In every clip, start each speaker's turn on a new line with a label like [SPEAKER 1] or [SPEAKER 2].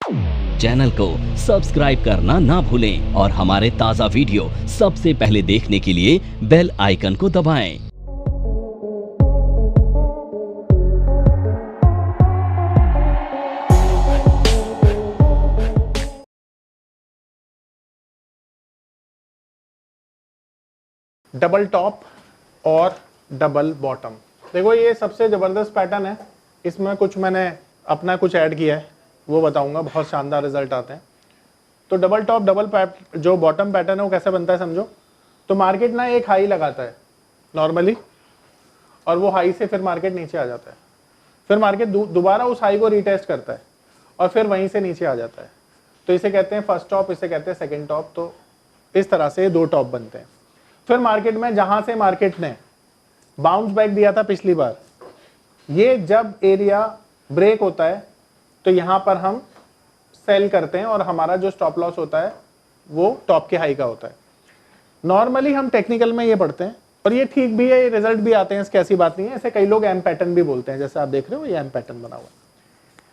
[SPEAKER 1] Channel को subscribe करना ना भूलें और हमारे ताज़ा वीडियो सबसे पहले देखने के लिए बेल आइकन को दबाएं।
[SPEAKER 2] डबल टॉप और डबल बॉटम, देखो ये सबसे ज़बरदस्त पैटर्न है। इसमें कुछ मैंने अपना कुछ ऐड किया है, वो बताऊंगा, बहुत शानदार रिजल्ट आते हैं। तो डबल टॉप डबल जो बॉटम पैटर्न है वो कैसे बनता है समझो। तो मार्केट ना एक हाई लगाता है नॉर्मली, और वो हाई से फिर मार्केट नीचे आ जाता है। फिर मार्केट दोबारा उस हाई को रीटेस्ट करता है और फिर वहीं से नीचे आ जाता है। तो इसे कहते हैं फर्स्ट टॉप, इसे कहते हैं सेकेंड टॉप। तो इस तरह से दो टॉप बनते हैं। फिर मार्केट में जहां से मार्केट ने बाउंस बैक दिया था पिछली बार, ये जब एरिया ब्रेक होता है तो यहां पर हम सेल करते हैं और हमारा जो स्टॉप लॉस होता है वो टॉप के हाई का होता है। नॉर्मली हम टेक्निकल में ये पढ़ते हैं और ये ठीक भी है, ये रिजल्ट भी आते हैं, इसकी ऐसी बात नहीं है। ऐसे कई लोग एम पैटर्न भी बोलते हैं, जैसे आप देख रहे हो ये एम पैटर्न बना हुआ है।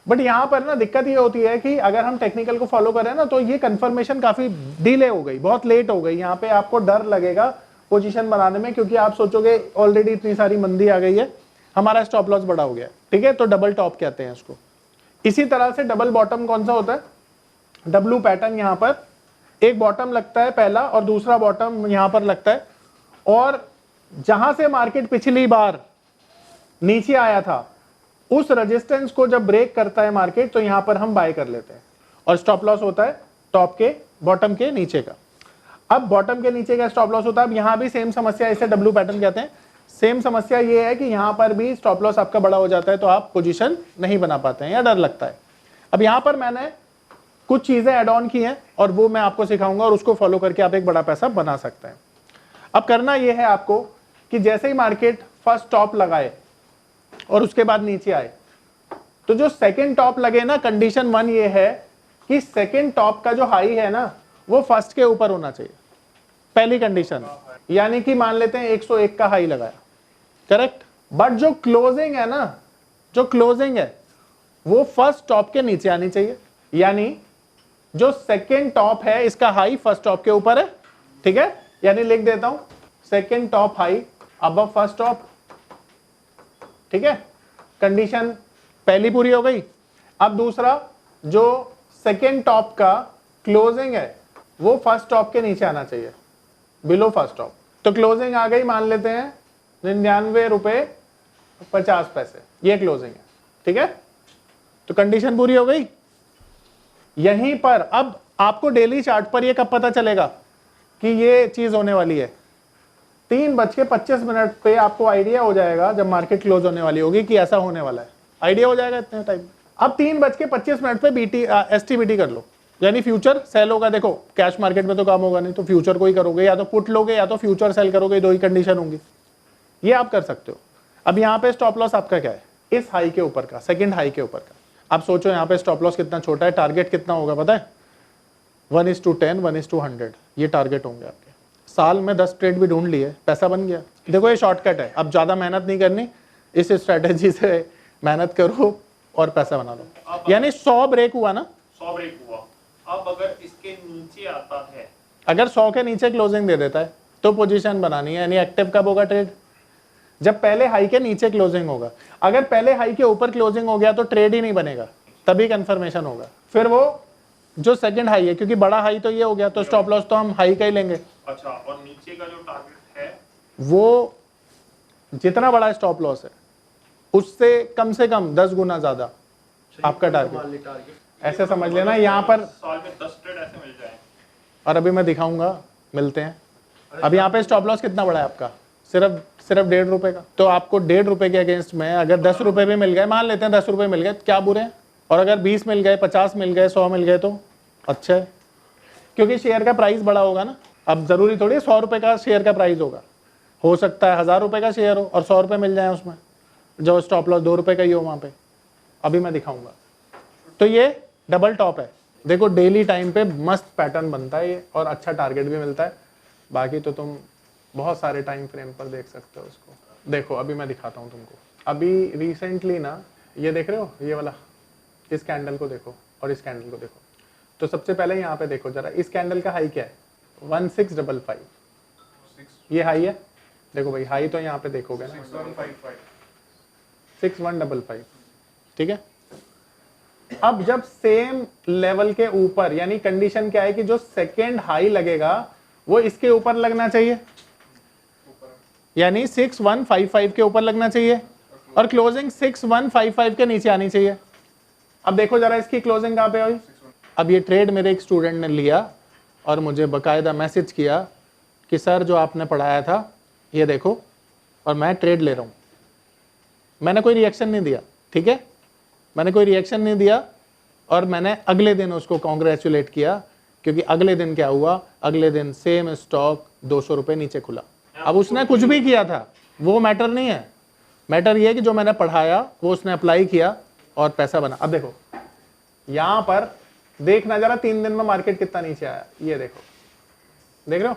[SPEAKER 2] बट यहाँ पर ना दिक्कत ये होती है कि अगर हम टेक्निकल को फॉलो करें ना तो ये कंफर्मेशन काफी डिले हो गई, बहुत लेट हो गई। यहाँ पे आपको डर लगेगा पोजीशन बनाने में, क्योंकि आप सोचोगे ऑलरेडी इतनी सारी मंदी आ गई है, हमारा स्टॉप लॉस बड़ा हो गया। ठीक है, तो डबल टॉप कहते हैं इसको। इसी तरह से डबल बॉटम कौन सा होता है, डब्लू पैटर्न। यहाँ पर एक बॉटम लगता है पहला और दूसरा बॉटम यहाँ पर लगता है, और जहां से मार्केट पिछली बार नीचे आया था उस रेजिस्टेंस को जब ब्रेक करता है मार्केट तो यहां पर हम बाय कर लेते हैं, और स्टॉप लॉस होता है टॉप के बॉटम के नीचे का। अब बॉटम के नीचे का स्टॉप लॉस होता है। अब यहां भी सेम समस्या, इसे डब्लू पैटर्न कहते हैं। सेम समस्या ये है कि यहां पर भी स्टॉप लॉस आपका बड़ा हो जाता है तो आप पोजीशन नहीं बना पाते हैं या डर लगता है। अब यहां पर मैंने कुछ चीजें ऐड ऑन की हैं और वो मैं आपको सिखाऊंगा, और उसको फॉलो करके आप एक बड़ा पैसा बना सकते हैं। अब करना यह है आपको कि जैसे ही मार्केट फर्स्ट टॉप लगाए और उसके बाद नीचे आए, तो जो सेकेंड टॉप लगे ना, कंडीशन वन ये है कि सेकेंड टॉप का जो हाई है ना वो फर्स्ट के ऊपर होना चाहिए, पहली कंडीशन। यानी कि मान लेते हैं 101 का हाई लगाया, करेक्ट, बट जो क्लोजिंग है ना, जो क्लोजिंग है वो फर्स्ट टॉप के नीचे आनी चाहिए। यानी जो सेकेंड टॉप है इसका हाई फर्स्ट टॉप के ऊपर है। ठीक है, यानी लिख देता हूं second top high above first top. ठीक है, कंडीशन पहली पूरी हो गई। अब दूसरा, जो सेकेंड टॉप का क्लोजिंग है वो फर्स्ट टॉप के नीचे आना चाहिए, बिलो फर्स्ट टॉप। तो क्लोजिंग आ गई, मान लेते हैं 99 रुपए 50 पैसे, ये क्लोजिंग है। ठीक है, तो कंडीशन पूरी हो गई। यहीं पर अब आपको डेली चार्ट पर ये कब पता चलेगा कि ये चीज होने वाली है, 3:25 पे आपको आइडिया हो जाएगा जब मार्केट क्लोज होने वाली होगी कि ऐसा होने वाला है। आइडिया हो जाएगा इतने टाइम। अब 3:25 पे बीटी एसटीबीटी कर लो, यानी फ्यूचर सेल होगा। देखो कैश मार्केट में तो काम होगा नहीं, तो फ्यूचर को ही करोगे, या तो पुट लोगे या तो फ्यूचर सेल करोगे, दो ही कंडीशन होंगी। ये आप कर सकते हो। अब यहाँ पे स्टॉप लॉस आपका क्या है, इस हाई के ऊपर का, सेकंड हाई के ऊपर का। आप सोचो यहाँ पे स्टॉप लॉस कितना छोटा है, टारगेट कितना होगा पता है, 1:10, 1:100, ये टारगेट होंगे आपके। साल में 10 ट्रेड भी ढूंढ लिए, पैसा बन गया। देखो ये शॉर्टकट है, अब ज्यादा मेहनत नहीं करनी, इस स्ट्रेटेजी से मेहनत करो और पैसा बना लो। यानी 100 ब्रेक हुआ ना,
[SPEAKER 3] 100 ब्रेक हुआ। अब अगर इसके नीचे आता है,
[SPEAKER 2] अगर 100 के नीचे क्लोजिंग दे देता है तो पोजीशन बनानी है। यानी एक्टिव कब होगा ट्रेड, जब पहले हाई के नीचे क्लोजिंग होगा। अगर पहले हाई के ऊपर क्लोजिंग हो गया तो ट्रेड ही नहीं बनेगा, तभी कंफर्मेशन होगा। फिर वो जो सेकंड हाई है, क्योंकि बड़ा हाई तो ये हो गया, तो स्टॉप लॉस तो हम हाई का ही लेंगे।
[SPEAKER 3] अच्छा, और नीचे का जो टारगेट है
[SPEAKER 2] वो जितना बड़ा स्टॉप लॉस है उससे कम 10 गुना ज्यादा आपका टारगेट। ऐसे समझ लेना, यहाँ पर
[SPEAKER 3] साल में 10 ट्रेड ऐसे मिल जाए।
[SPEAKER 2] और अभी मैं दिखाऊंगा, मिलते हैं। अब यहाँ पे स्टॉप लॉस कितना बड़ा है आपका, सिर्फ 1.5 रुपए का। तो आपको 1.5 रुपए के अगेंस्ट में अगर 10 रुपए भी मिल गए, मान लेते हैं 10 रुपए मिल गए, क्या बुरे हैं। और अगर 20 मिल गए, 50 मिल गए, 100 मिल गए तो अच्छा है, क्योंकि शेयर का प्राइस बड़ा होगा ना। अब जरूरी थोड़ी 100 रुपए का शेयर का प्राइस होगा, हो सकता है 1000 रुपए का शेयर हो और 100 रुपए मिल जाए उसमें, जो स्टॉप लॉस 2 रुपए का ही हो वहां पे। अभी मैं दिखाऊंगा। तो ये डबल टॉप है, देखो डेली टाइम पे मस्त पैटर्न बनता है ये, और अच्छा टारगेट भी मिलता है। बाकी तो तुम बहुत सारे टाइम फ्रेम पर देख सकते हो उसको। देखो अभी मैं दिखाता हूँ तुमको। अभी रिसेंटली ना, ये देख रहे हो ये वाला, इस कैंडल को देखो, और इस कैंडल को देखो। तो सबसे पहले यहाँ पे देखो जरा, इस कैंडल का हाई क्या है 1655, ये हाई है। देखो भाई हाई तो यहाँ पे देखोगे ना 6155, ठीक है। अब जब सेम लेवल के ऊपर, यानी कंडीशन क्या है कि जो सेकेंड हाई लगेगा वो इसके ऊपर लगना चाहिए, यानी 6155 के ऊपर लगना चाहिए और क्लोजिंग 6155 के नीचे आनी चाहिए। अब देखो जरा इसकी क्लोजिंग कहाँ पे हुई। अब ये ट्रेड मेरे एक स्टूडेंट ने लिया और मुझे बकायदा मैसेज किया कि सर जो आपने पढ़ाया था ये देखो, और मैं ट्रेड ले रहा हूँ। मैंने कोई रिएक्शन नहीं दिया, ठीक है, मैंने कोई रिएक्शन नहीं दिया और मैंने अगले दिन उसको कॉन्ग्रेचुलेट किया, क्योंकि अगले दिन क्या हुआ, अगले दिन सेम स्टॉक 200 रुपये नीचे खुला। अब उसने कुछ भी किया था वो मैटर नहीं है, मैटर ये है कि जो मैंने पढ़ाया वो उसने अप्लाई किया और पैसा बना। अब देखो यहां पर देखना जरा 3 दिन में मार्केट कितना नीचे आया, ये देखो, देख रहे हो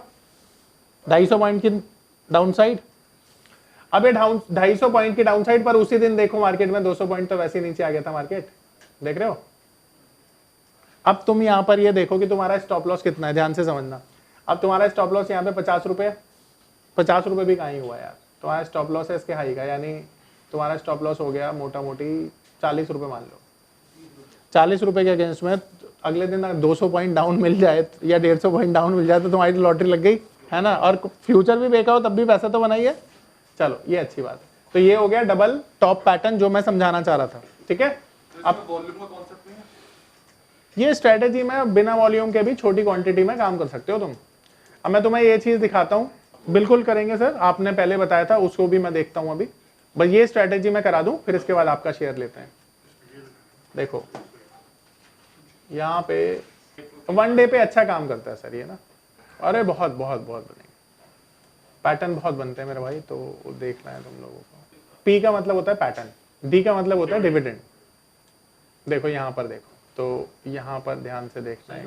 [SPEAKER 2] 250 पॉइंट की डाउन साइड। अब ये 250 पॉइंट की डाउन साइड पर उसी दिन देखो मार्केट में 200 पॉइंट तो वैसे नीचे आ गया था मार्केट, देख रहे हो। अब तुम यहां पर ये देखो कि तुम्हारा स्टॉप लॉस कितना है, ध्यान से समझना। अब तुम्हारा स्टॉप लॉस यहाँ पे 50 रुपए, 50 रुपए भी कहाँ ही हुआ यार, तुम्हारा स्टॉप लॉस है इसके हाई का, यानी तुम्हारा स्टॉप लॉस हो गया मोटा मोटी 40 रुपए मान लो। 40 रुपए के अगेंस्ट में अगले दिन अगर 200 पॉइंट डाउन मिल जाए या 150 पॉइंट डाउन मिल जाए तो तुम्हारी लॉटरी लग गई है ना, और फ्यूचर भी बेचा हो तब भी पैसा तो बनाइए। चलो ये अच्छी बात है। तो ये हो गया डबल टॉप पैटर्न जो मैं समझाना चाह रहा था, ठीक है। अब वॉल्यूम का कॉन्सेप्ट नहीं है, ये स्ट्रेटेजी में बिना वॉल्यूम के भी छोटी क्वांटिटी में काम कर सकते हो तुम। अब मैं तुम्हें ये चीज दिखाता हूँ, बिल्कुल करेंगे सर, आपने पहले बताया था उसको भी मैं देखता हूँ अभी, बस ये स्ट्रेटेजी मैं करा दूं, फिर इसके बाद आपका शेयर लेते हैं। देखो यहाँ पे 1 डे पे अच्छा काम करता है सर ये ना, अरे बहुत बहुत बहुत बनेंगे, पैटर्न बहुत बनते हैं मेरे भाई, तो देखना है तुम लोगों को। पी का मतलब होता है पैटर्न, डी का मतलब होता है डिविडेंड। देखो यहाँ पर देखो, तो यहाँ पर ध्यान से देखना है।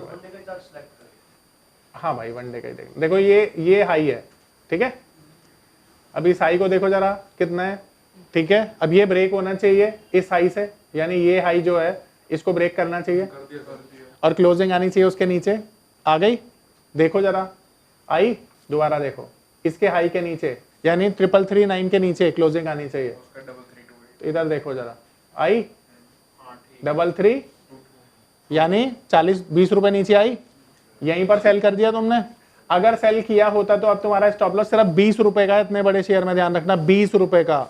[SPEAKER 2] हाँ भाई 1 डे का ही देखो ये हाई है, ठीक है। अब इस हाई को देखो जरा कितना है, ठीक है। अब ये ब्रेक होना चाहिए इस हाई से, यानी ये हाई जो है इसको ब्रेक करना चाहिए और क्लोजिंग आनी चाहिए उसके नीचे। आ गई, देखो जरा आई, दोबारा देखो इसके हाई के नीचे, यानी 3339 के नीचे क्लोजिंग आनी चाहिए। तो इधर देखो जरा आई 33, यानी 40-20 रुपए नीचे आई, यहीं पर सेल कर दिया तुमने। अगर सेल किया होता तो अब तुम्हारा स्टॉप लॉस सिर्फ 20 रुपए का, इतने बड़े शेयर में ध्यान रखना 20 रुपए का,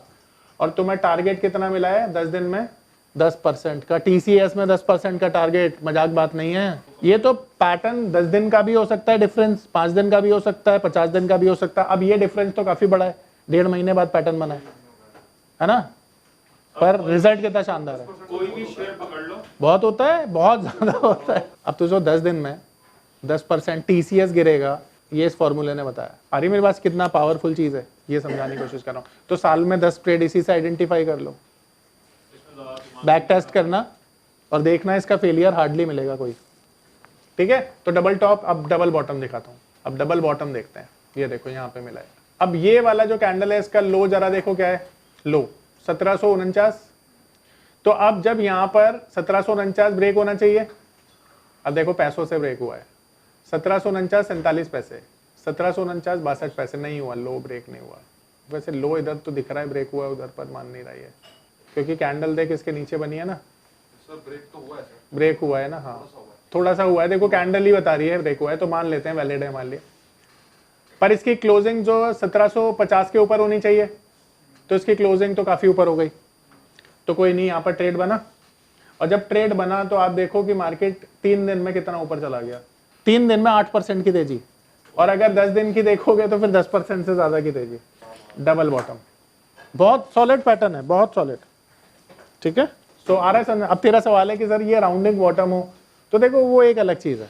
[SPEAKER 2] और तुम्हें टारगेट कितना मिला है 10 दिन में 10% का, टीसीएस में 10% का टारगेट, मजाक बात नहीं है। ये तो पैटर्न 10 दिन का भी हो सकता है डिफरेंस, 5 दिन का भी हो सकता है, 50 दिन का भी हो सकता है। अब ये डिफरेंस तो काफी बड़ा है, 1.5 महीने बाद पैटर्न बना है ना, पर रिजल्ट कितना शानदार है।
[SPEAKER 3] कोई भी शेयर पकड़ लो,
[SPEAKER 2] बहुत होता है, बहुत ज्यादा होता है। अब तो जो 10 दिन में 10% टीसीएस गिरेगा, ये इस फॉर्मूले ने बताया। अरे मेरे पास कितना पावरफुल चीज है, ये समझाने की कोशिश कर रहा हूँ। तो साल में 10 ट्रेड इसी से आइडेंटिफाई कर लो, बैक टेस्ट करना और देखना, इसका फेलियर हार्डली मिलेगा कोई, ठीक है। तो डबल टॉप, अब डबल बॉटम दिखाता हूँ। अब डबल बॉटम देखते हैं, ये देखो यहाँ पे मिला है। अब ये वाला जो कैंडल है इसका लो जरा देखो क्या है, लो 1749। तो अब जब यहाँ पर 1749 ब्रेक होना चाहिए, अब देखो पैसों से ब्रेक हुआ है 1749 47 पैसे, 1749 62 पैसे, नहीं हुआ, लो ब्रेक नहीं हुआ। वैसे लो इधर तो दिख रहा है ब्रेक हुआ है, उधर पर मान नहीं रही है, क्योंकि कैंडल देख इसके नीचे बनी है ना सर। ब्रेक तो हुआ है सर, ब्रेक हुआ है ना, हाँ थोड़ा सा हुआ है, देखो कैंडल ही बता रही है ब्रेक हुआ है, तो मान लेते हैं वैलिड है मान लिए। पर इसकी क्लोजिंग जो 1750 के ऊपर होनी चाहिए, तो इसकी क्लोजिंग तो काफी ऊपर हो गई, तो कोई नहीं, यहाँ पर ट्रेड बना। और जब ट्रेड बना तो आप देखो कि मार्केट 3 दिन में कितना ऊपर चला गया, 3 दिन में 8% की तेजी, और अगर 10 दिन की देखोगे तो फिर 10% से ज्यादा की तेजी। डबल बॉटम बहुत सॉलिड पैटर्न है, बहुत सॉलिड, ठीक है। तो आ रहा है समझ। अब तेरा सवाल है कि सर ये राउंडिंग बॉटम हो, तो देखो वो एक अलग चीज है,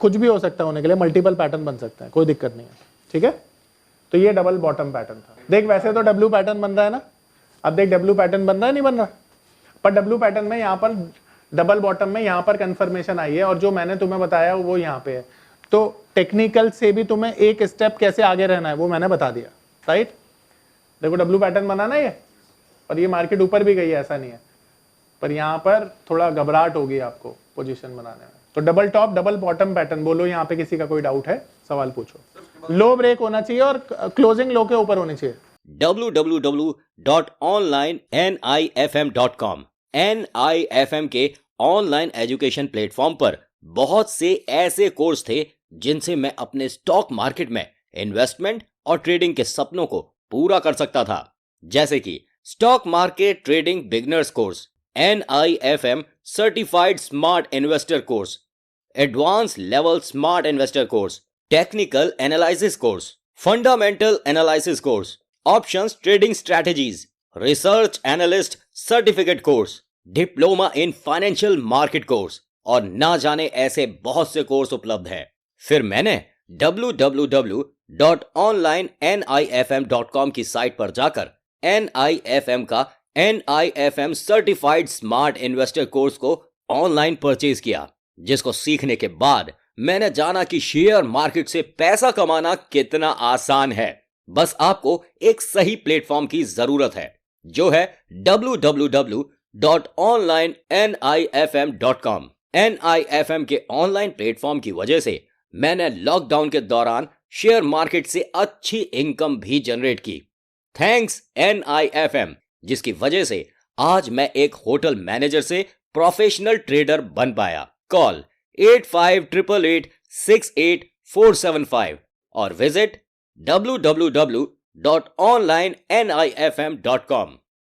[SPEAKER 2] कुछ भी हो सकता है होने के लिए, मल्टीपल पैटर्न बन सकता है, कोई दिक्कत नहीं है, ठीक है। तो ये डबल बॉटम पैटर्न था। देख वैसे तो डब्ल्यू पैटर्न बन रहा है ना, अब देख डब्ल्यू पैटर्न बन रहा है नहीं बन रहा, पर डब्ल्यू पैटर्न में यहाँ पर डबल बॉटम में यहाँ पर कंफर्मेशन आई है, और जो मैंने तुम्हें बताया वो यहाँ पे है। तो टेक्निकल से भी तुम्हें एक स्टेप कैसे आगे रहना है वो मैंने बता दिया, राइट। देखो डब्ल्यू पैटर्न बना ना ये, और ये मार्केट ऊपर भी गई है, ऐसा नहीं है, पर यहाँ पर थोड़ा घबराहट होगी आपको, पोजीशन बनाने में। तो double top double bottom pattern, बोलो यहाँ पे किसी का कोई डाउट है, सवाल पूछो। लो ब्रेक होना चाहिए और क्लोजिंग लो के ऊपर होनी चाहिए।
[SPEAKER 1] www.onlinenifm.com NIFM के ऑनलाइन एजुकेशन प्लेटफॉर्म पर बहुत से ऐसे कोर्स थे जिनसे मैं अपने स्टॉक मार्केट में इन्वेस्टमेंट और ट्रेडिंग के सपनों को पूरा कर सकता था, जैसे कि stock market trading beginners course, NIFM certified smart investor course, advance level smart investor course, technical analysis course, fundamental analysis course, options trading strategies, research analyst certificate course, diploma in financial market course और ना जाने ऐसे बहुत से course उपलब्ध है। फिर मैंने www.onlinenifm.com की साइट पर जाकर NIFM का NIFM certified smart investor course को ऑनलाइन परचेज किया, जिसको सीखने के बाद मैंने जाना कि शेयर मार्केट से पैसा कमाना कितना आसान है। बस आपको एक सही प्लेटफॉर्म की जरूरत है, जो है www.onlinenifm.com। NIFM के ऑनलाइन प्लेटफॉर्म की वजह से मैंने लॉकडाउन के दौरान शेयर मार्केट से अच्छी इनकम भी जनरेट की। थैंक्स NIFM, जिसकी वजह से आज मैं एक होटल मैनेजर से प्रोफेशनल ट्रेडर बन पाया। कॉल 8588868475 और विजिट www.onlinenifm.com।